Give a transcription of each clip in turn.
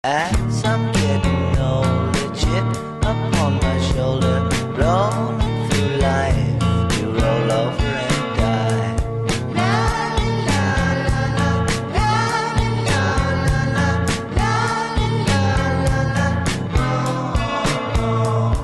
As I'm getting older, chip upon my shoulder, rolling through life, you roll over and die. La la la la, la la la la, la la la la, oh.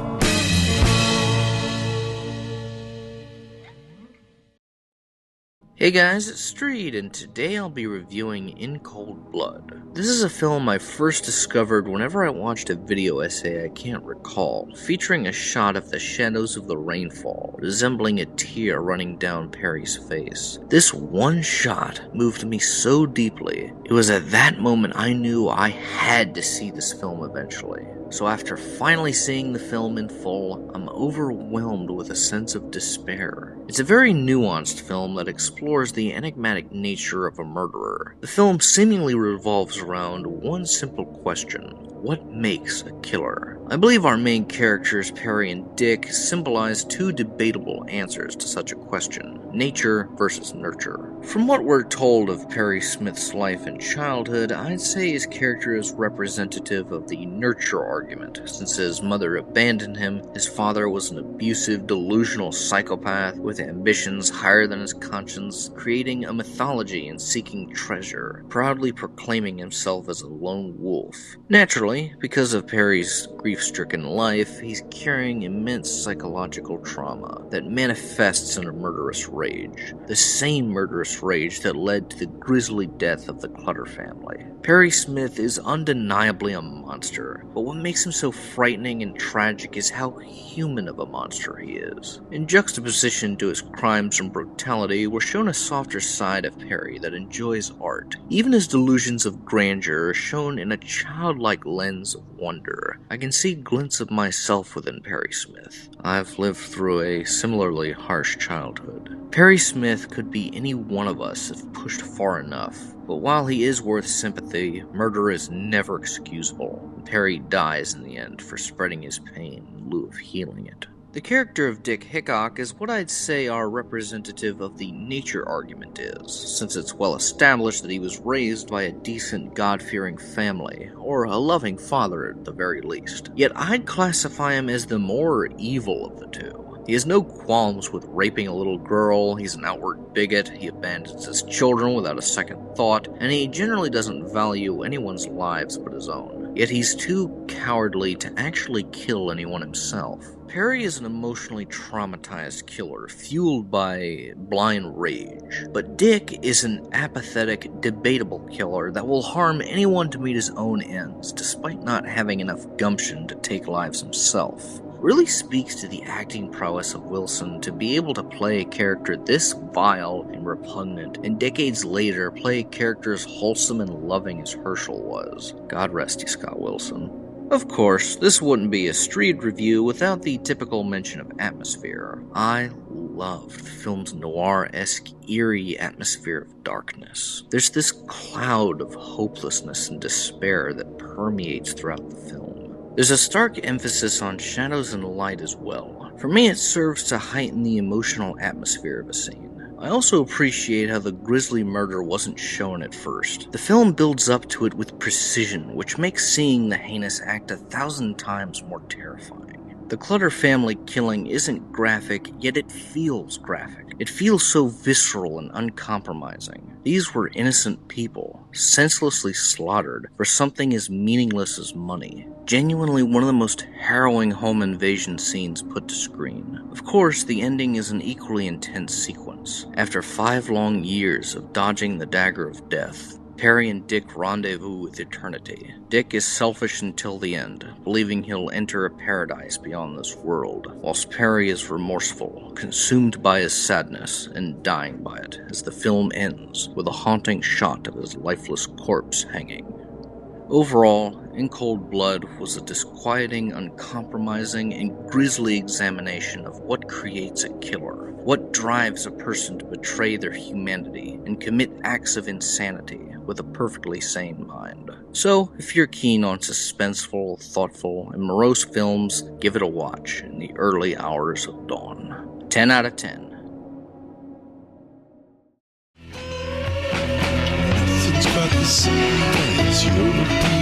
Hey guys, it's Street, and today I'll be reviewing In Cold Blood. This is a film I first discovered whenever I watched a video essay I can't recall, featuring a shot of the shadows of the rainfall, resembling a tear running down Perry's face. This one shot moved me so deeply, it was at that moment I knew I had to see this film eventually. So after finally seeing the film in full, I'm overwhelmed with a sense of despair. It's a very nuanced film that explores the enigmatic nature of a murderer. The film seemingly revolves around one simple question: what makes a killer? I believe our main characters, Perry and Dick, symbolize two debatable answers to such a question: nature versus nurture. From what we're told of Perry Smith's life and childhood, I'd say his character is representative of the nurture argument, since his mother abandoned him, his father was an abusive, delusional psychopath with ambitions higher than his conscience, creating a mythology and seeking treasure, proudly proclaiming himself as a lone wolf. Naturally, because of Perry's grief-stricken life, he's carrying immense psychological trauma that manifests in a murderous rage. The same murderous rage that led to the grisly death of the Clutter family. Perry Smith is undeniably a monster, but what makes him so frightening and tragic is how human of a monster he is. In juxtaposition to his crimes and brutality, we're shown a softer side of Perry that enjoys art. Even his delusions of grandeur are shown in a childlike lens of wonder. I can see glints of myself within Perry Smith. I've lived through a similarly harsh childhood. Perry Smith could be any one of us if pushed far enough, but while he is worth sympathy, murder is never excusable, and Perry dies in the end for spreading his pain in lieu of healing it. The character of Dick Hickok is what I'd say our representative of the nature argument is, since it's well established that he was raised by a decent, God-fearing family, or a loving father at the very least. Yet I'd classify him as the more evil of the two. He has no qualms with raping a little girl, he's an outward bigot, he abandons his children without a second thought, and he generally doesn't value anyone's lives but his own. Yet he's too cowardly to actually kill anyone himself. Perry is an emotionally traumatized killer, fueled by blind rage. But Dick is an apathetic, debatable killer that will harm anyone to meet his own ends, despite not having enough gumption to take lives himself. Really speaks to the acting prowess of Wilson to be able to play a character this vile and repugnant, and decades later play a character as wholesome and loving as Herschel was. God rest you, Scott Wilson. Of course, this wouldn't be a Street review without the typical mention of atmosphere. I loved the film's noir-esque, eerie atmosphere of darkness. There's this cloud of hopelessness and despair that permeates throughout the film. There's a stark emphasis on shadows and light as well. For me, it serves to heighten the emotional atmosphere of a scene. I also appreciate how the grisly murder wasn't shown at first. The film builds up to it with precision, which makes seeing the heinous act 1,000 times more terrifying. The Clutter family killing isn't graphic, yet it feels graphic. It feels so visceral and uncompromising. These were innocent people, senselessly slaughtered for something as meaningless as money. Genuinely one of the most harrowing home invasion scenes put to screen. Of course, the ending is an equally intense sequence. After 5 long years of dodging the dagger of death, Perry and Dick rendezvous with eternity. Dick is selfish until the end, believing he'll enter a paradise beyond this world, whilst Perry is remorseful, consumed by his sadness, and dying by it, as the film ends with a haunting shot of his lifeless corpse hanging. Overall, In Cold Blood was a disquieting, uncompromising, and grisly examination of what creates a killer, what drives a person to betray their humanity and commit acts of insanity with a perfectly sane mind. So, if you're keen on suspenseful, thoughtful, and morose films, give it a watch in the early hours of dawn. 10 out of 10. Nothing's quite the same as you know.